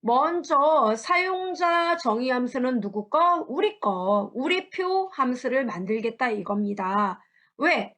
먼저 사용자 정의 함수는 누구 거? 우리 거. 우리표 함수를 만들겠다 이겁니다. 왜?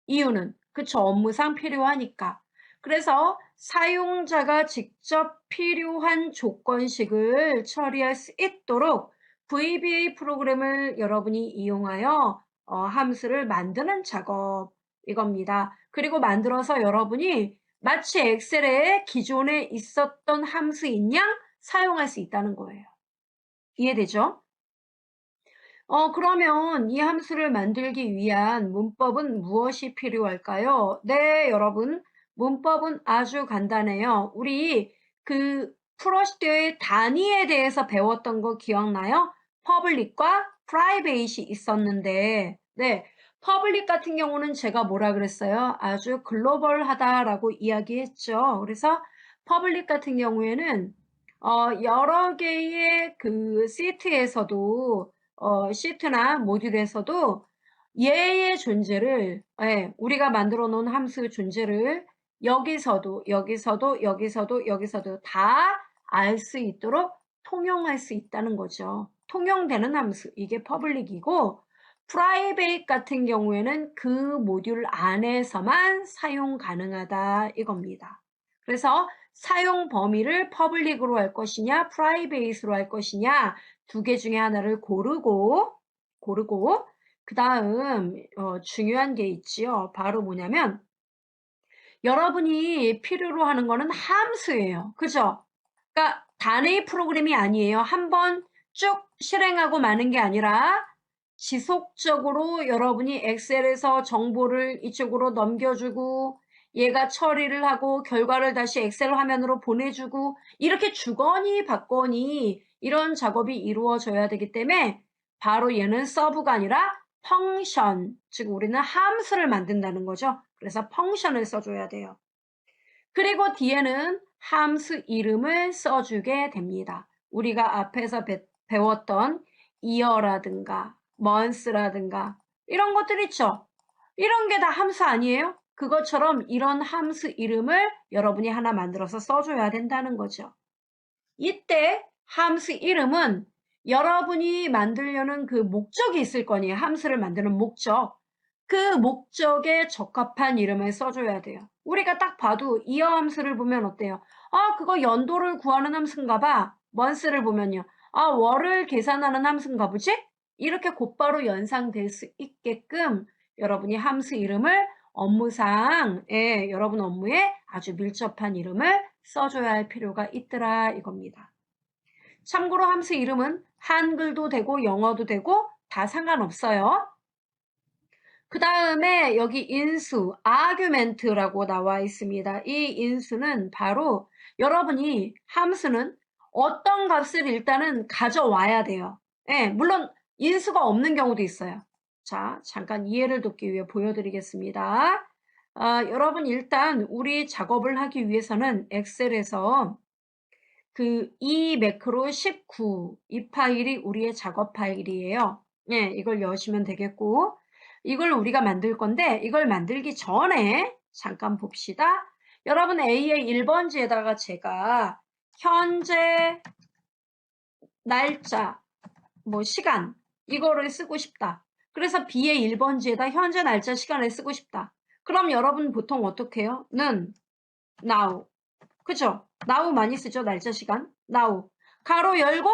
이유는 그쵸. 업무상 필요하니까. 그래서 사용자가 직접 필요한 조건식을 처리할 수 있도록 VBA 프로그램을 여러분이 이용하여 함수를 만드는 작업 이겁니다. 그리고 만들어서 여러분이 마치 엑셀에 기존에 있었던 함수인 양 사용할 수 있다는 거예요. 이해되죠? 그러면 이 함수를 만들기 위한 문법은 무엇이 필요할까요? 네, 여러분. 문법은 아주 간단해요. 우리 그 프로시저의 단위에 대해서 배웠던 거 기억나요? 퍼블릭과 프라이베이트이 있었는데, 네. 퍼블릭 같은 경우는 제가 뭐라 그랬어요? 아주 글로벌하다라고 이야기했죠. 그래서 퍼블릭 같은 경우에는 여러 개의 그 시트에서도 시트나 모듈에서도 얘의 존재를 우리가 만들어 놓은 함수 존재를 여기서도 다 알 수 있도록 통용할 수 있다는 거죠. 통용되는 함수 이게 퍼블릭이고 프라이베이트 같은 경우에는 그 모듈 안에서만 사용 가능하다 이겁니다. 그래서 사용 범위를 퍼블릭으로 할 것이냐 프라이베이트로 할 것이냐 두 개 중에 하나를 고르고 그 다음 중요한 게 있지요. 바로 뭐냐면 여러분이 필요로 하는 거는 함수예요. 그죠? 그러니까 단의 프로그램이 아니에요. 한번 쭉 실행하고 마는 게 아니라 지속적으로 여러분이 엑셀에서 정보를 이쪽으로 넘겨주고 얘가 처리를 하고 결과를 다시 엑셀 화면으로 보내주고 이렇게 주거니 받거니 이런 작업이 이루어져야 되기 때문에 바로 얘는 서브가 아니라 펑션, 즉 우리는 함수를 만든다는 거죠. 그래서 펑션을 써줘야 돼요. 그리고 뒤에는 함수 이름을 써주게 됩니다. 우리가 앞에서 배웠던 year라든가 month라든가 이런 것들 있죠. 이런 게 다 함수 아니에요? 그것처럼 이런 함수 이름을 여러분이 하나 만들어서 써줘야 된다는 거죠. 이때 함수 이름은 여러분이 만들려는 그 목적이 있을 거니에요. 함수를 만드는 목적. 그 목적에 적합한 이름을 써줘야 돼요. 우리가 딱 봐도 이어 함수를 보면 어때요? 아, 그거 연도를 구하는 함수인가 봐. month를 보면요. 아, 월을 계산하는 함수인가 보지? 이렇게 곧바로 연상될 수 있게끔 여러분이 함수 이름을 업무상 여러분 업무에 아주 밀접한 이름을 써줘야 할 필요가 있더라 이겁니다. 참고로 함수 이름은 한글도 되고 영어도 되고 다 상관없어요. 그 다음에 여기 인수, argument라고 나와 있습니다. 이 인수는 바로 여러분이 함수는 어떤 값을 일단은 가져와야 돼요. 물론 인수가 없는 경우도 있어요. 자, 잠깐 이해를 돕기 위해 보여드리겠습니다. 여러분 일단 우리 작업을 하기 위해서는 엑셀에서 이 매크로 19, 이 파일이 우리의 작업 파일이에요. 이걸 여시면 되겠고 이걸 우리가 만들 건데 이걸 만들기 전에 잠깐 봅시다. 여러분 A의 1번지에다가 제가 현재 날짜 시간 이거를 쓰고 싶다. 그래서 B의 1번지에다 현재 날짜 시간을 쓰고 싶다. 그럼 여러분 보통 어떻게 해요? 는 now. 그죠? now 많이 쓰죠? 날짜 시간. now. 가로 열고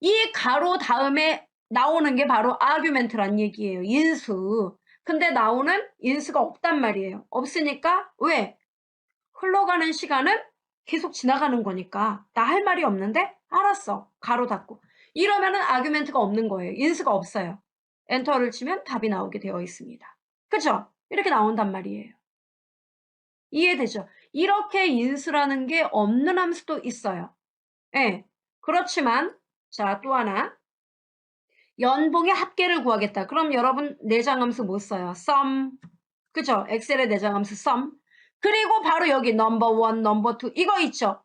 이 가로 다음에 나오는 게 바로 argument란 얘기예요. 인수. 근데 나오는 인수가 없단 말이에요. 없으니까 왜? 흘러가는 시간은 계속 지나가는 거니까 나 할 말이 없는데 알았어. 가로 닫고. 이러면은 아규멘트가 없는 거예요. 인수가 없어요. 엔터를 치면 답이 나오게 되어 있습니다. 그죠? 이렇게 나온단 말이에요. 이해되죠? 이렇게 인수라는 게 없는 함수도 있어요. 그렇지만 자, 또 하나. 연봉의 합계를 구하겠다. 그럼 여러분 내장함수 못 써요. sum. 그죠? 엑셀의 내장함수 sum. 그리고 바로 여기 number 1, number 2 이거 있죠?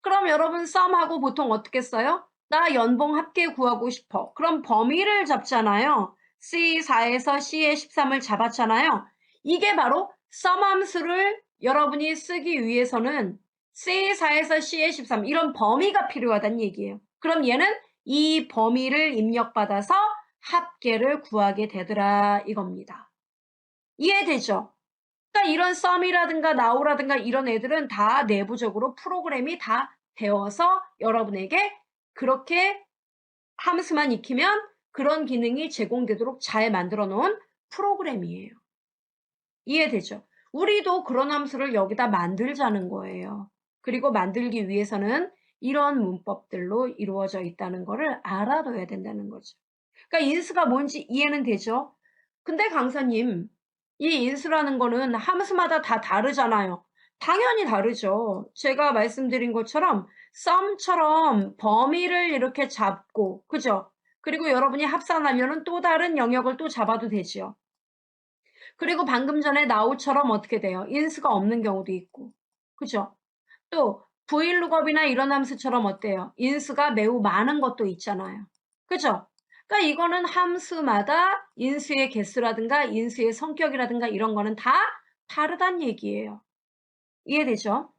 그럼 여러분 sum하고 보통 어떻게 써요? 나 연봉 합계 구하고 싶어. 그럼 범위를 잡잖아요. C4에서 C의 13을 잡았잖아요. 이게 바로 sum 함수를 여러분이 쓰기 위해서는 C4에서 C에 13 이런 범위가 필요하다는 얘기예요. 그럼 얘는 이 범위를 입력받아서 합계를 구하게 되더라 이겁니다. 이해되죠? 그러니까 이런 썸이라든가 now라든가 이런 애들은 다 내부적으로 프로그램이 다 되어서 여러분에게 그렇게 함수만 익히면 그런 기능이 제공되도록 잘 만들어 놓은 프로그램이에요. 이해되죠? 우리도 그런 함수를 여기다 만들자는 거예요. 그리고 만들기 위해서는 이런 문법들로 이루어져 있다는 거를 알아둬야 된다는 거죠. 그러니까 인수가 뭔지 이해는 되죠? 근데 강사님, 이 인수라는 거는 함수마다 다 다르잖아요. 당연히 다르죠. 제가 말씀드린 것처럼 썸처럼 범위를 이렇게 잡고, 그죠? 그리고 여러분이 합산하려는 또 다른 영역을 또 잡아도 되죠. 그리고 방금 전에 now처럼 어떻게 돼요? 인수가 없는 경우도 있고. 그죠? 또 vlookup이나 이런 함수처럼 어때요? 인수가 매우 많은 것도 있잖아요. 그죠? 그러니까 이거는 함수마다 인수의 개수라든가 인수의 성격이라든가 이런 거는 다 다르단 얘기예요. 이해되죠?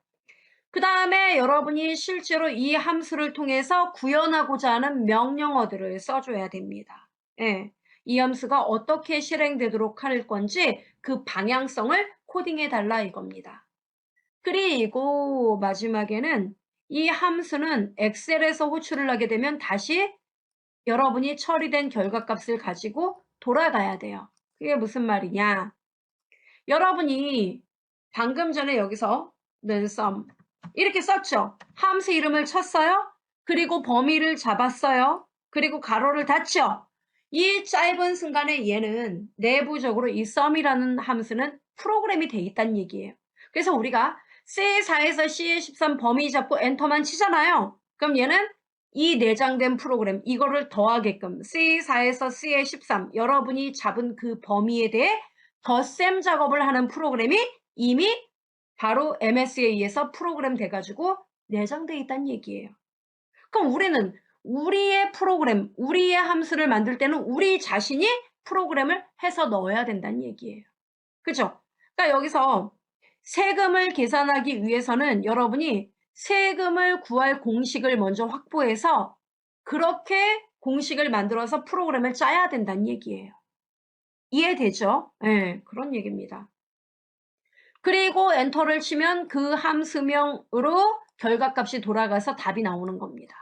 그 다음에 여러분이 실제로 이 함수를 통해서 구현하고자 하는 명령어들을 써줘야 됩니다. 예. 이 함수가 어떻게 실행되도록 할 건지 그 방향성을 코딩해 달라 이겁니다. 그리고 마지막에는 이 함수는 엑셀에서 호출을 하게 되면 다시 여러분이 처리된 결과값을 가지고 돌아가야 돼요. 그게 무슨 말이냐? 여러분이 방금 전에 여기서 sum 이렇게 썼죠. 함수 이름을 쳤어요. 그리고 범위를 잡았어요. 그리고 가로를 닫죠. 이 짧은 순간에 얘는 내부적으로 이 sum이라는 함수는 프로그램이 돼 있다는 얘기예요. 그래서 우리가 C4에서 C에 13 범위 잡고 엔터만 치잖아요. 그럼 얘는 이 내장된 프로그램 이거를 더하게끔 C4에서 C에 13 여러분이 잡은 그 범위에 대해 덧셈 작업을 하는 프로그램이 이미 바로 MS에 의해서 프로그램 돼가지고 내장돼 있다는 얘기예요. 그럼 우리는 우리의 프로그램, 우리의 함수를 만들 때는 우리 자신이 프로그램을 해서 넣어야 된다는 얘기예요. 그죠? 그러니까 여기서 세금을 계산하기 위해서는 여러분이 세금을 구할 공식을 먼저 확보해서 그렇게 공식을 만들어서 프로그램을 짜야 된다는 얘기예요. 이해되죠? 네, 그런 얘기입니다. 그리고 엔터를 치면 그 함수명으로 결과값이 돌아가서 답이 나오는 겁니다.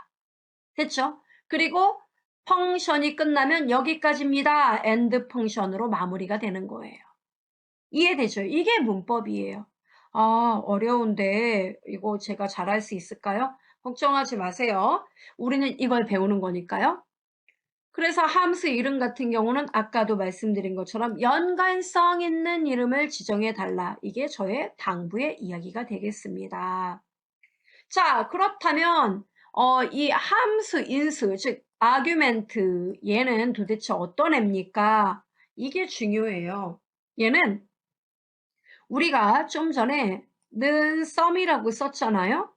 됐죠? 그리고 펑션이 끝나면 여기까지입니다. end 펑션으로 마무리가 되는 거예요. 이해되죠? 이게 문법이에요. 아, 어려운데 이거 제가 잘할 수 있을까요? 걱정하지 마세요. 우리는 이걸 배우는 거니까요. 그래서 함수 이름 같은 경우는 아까도 말씀드린 것처럼 연관성 있는 이름을 지정해 달라. 이게 저의 당부의 이야기가 되겠습니다. 자, 그렇다면 이 함수 인수, 즉 아규멘트 얘는 도대체 어떤 애입니까? 이게 중요해요. 얘는 우리가 좀 전에 는 썸이라고 썼잖아요.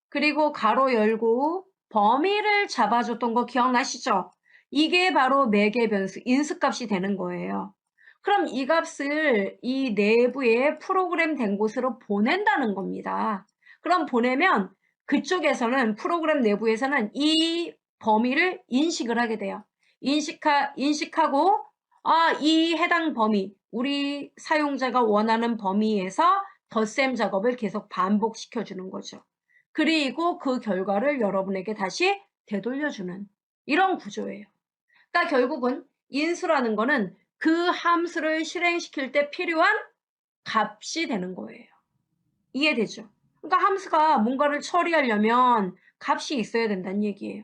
그리고 가로 열고 범위를 잡아줬던 거 기억나시죠? 이게 바로 매개 변수, 인수값이 되는 거예요. 그럼 이 값을 이 내부에 프로그램 된 곳으로 보낸다는 겁니다. 그럼 보내면 그쪽에서는 프로그램 내부에서는 이 범위를 인식을 하게 돼요. 인식하고 이 해당 범위, 우리 사용자가 원하는 범위에서 덧셈 작업을 계속 반복시켜주는 거죠. 그리고 그 결과를 여러분에게 다시 되돌려주는 이런 구조예요. 그러니까 결국은 인수라는 거는 그 함수를 실행시킬 때 필요한 값이 되는 거예요. 이해되죠? 그러니까 함수가 뭔가를 처리하려면 값이 있어야 된다는 얘기예요.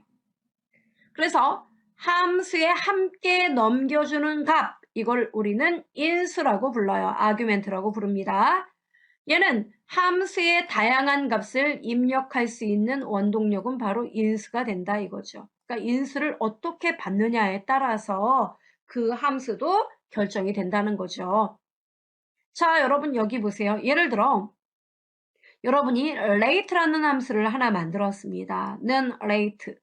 그래서 함수에 함께 넘겨주는 값, 이걸 우리는 인수라고 불러요. 아규멘트라고 부릅니다. 얘는 함수의 다양한 값을 입력할 수 있는 원동력은 바로 인수가 된다 이거죠. 그러니까 인수를 어떻게 받느냐에 따라서 그 함수도 결정이 된다는 거죠. 자, 여러분 여기 보세요. 예를 들어 여러분이 rate라는 함수를 하나 만들었습니다. 는 rate.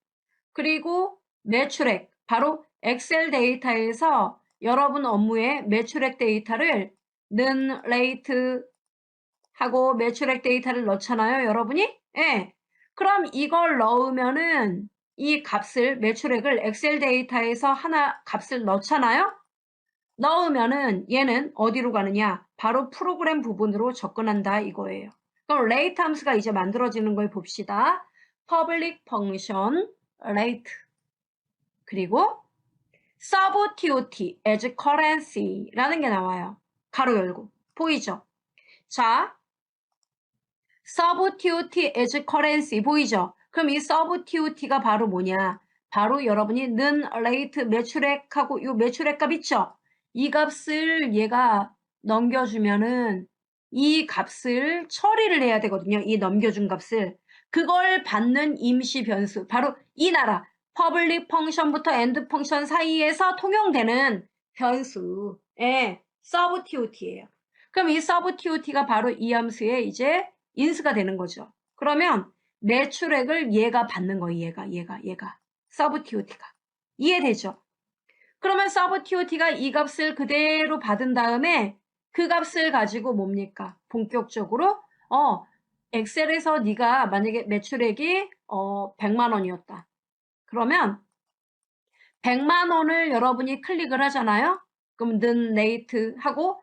그리고 매출액, 바로 엑셀 데이터에서 여러분 업무의 매출액 데이터를 는 rate 하고 매출액 데이터를 넣잖아요, 여러분이? 예. 그럼 이걸 넣으면은 이 값을 매출액을 엑셀 데이터에서 하나 값을 넣잖아요? 넣으면은 얘는 어디로 가느냐? 바로 프로그램 부분으로 접근한다 이거예요. 그럼 rate 함수가 이제 만들어지는 걸 봅시다. public function rate 그리고 subtot as currency라는 게 나와요. 가로 열고 보이죠? 자, subtot as currency 보이죠? 그럼 이 subtot가 바로 뭐냐? 바로 여러분이 는 rate 매출액하고 이 매출액 값 있죠? 이 값을 얘가 넘겨주면은 이 값을 처리를 해야 되거든요. 이 넘겨준 값을. 그걸 받는 임시 변수. 바로 이 나라. 퍼블릭 펑션부터 엔드 펑션 사이에서 통용되는 변수의 subtot예요. 그럼 이 subtot가 바로 이 함수의 이제 인수가 되는 거죠. 그러면 매출액을 얘가 받는 거예요. 얘가. subtot가. 이해되죠? 그러면 subtot가 이 값을 그대로 받은 다음에 그 값을 가지고 뭡니까? 본격적으로 엑셀에서 네가 만약에 매출액이 100만 원이었다. 그러면 100만 원을 여러분이 클릭을 하잖아요. 그럼 는 레이트 하고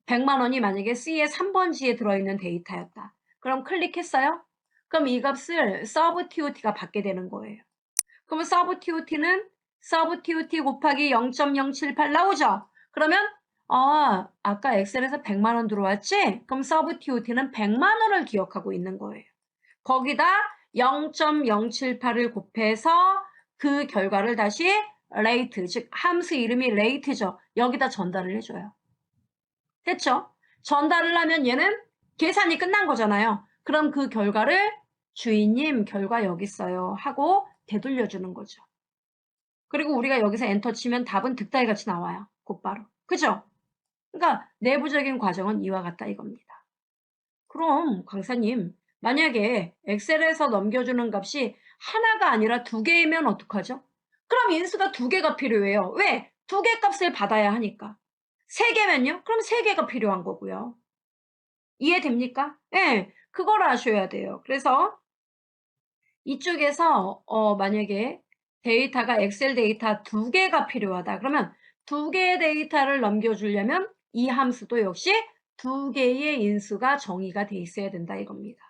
100만 원이 만약에 C의 3번지에 들어있는 데이터였다. 그럼 클릭했어요? 그럼 이 값을 subtot가 받게 되는 거예요. 그러면 subtot는 subtot 곱하기 0.078 나오죠? 그러면 아까 엑셀에서 100만 원 들어왔지? 그럼 subtot는 100만 원을 기억하고 있는 거예요. 거기다 0.078을 곱해서 그 결과를 다시 rate, 즉 함수 이름이 rate죠. 여기다 전달을 해줘요. 됐죠? 전달을 하면 얘는 계산이 끝난 거잖아요. 그럼 그 결과를 주인님 결과 여기 있어요 하고 되돌려주는 거죠. 그리고 우리가 여기서 엔터 치면 답은 득달이 같이 나와요. 곧바로. 그죠? 그러니까 내부적인 과정은 이와 같다 이겁니다. 그럼 강사님 만약에 엑셀에서 넘겨주는 값이 하나가 아니라 2개이면 어떡하죠? 그럼 인수가 2개가 필요해요. 왜? 2개 값을 받아야 하니까. 3개면요? 그럼 3개가 필요한 거고요. 이해됩니까? 네, 그걸 아셔야 돼요. 그래서 이쪽에서 만약에 데이터가 엑셀 데이터 2개가 필요하다. 그러면 2개의 데이터를 넘겨주려면 이 함수도 역시 2개의 인수가 정의가 돼 있어야 된다 이겁니다.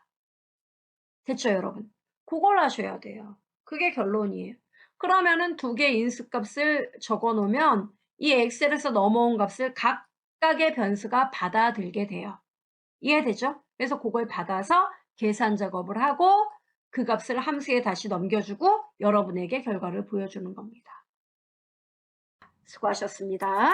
됐죠, 여러분? 그걸 아셔야 돼요. 그게 결론이에요. 그러면은 2개의 인수값을 적어 놓으면 이 엑셀에서 넘어온 값을 각각의 변수가 받아들게 돼요. 이해되죠? 그래서 그걸 받아서 계산 작업을 하고 그 값을 함수에 다시 넘겨주고 여러분에게 결과를 보여주는 겁니다. 수고하셨습니다.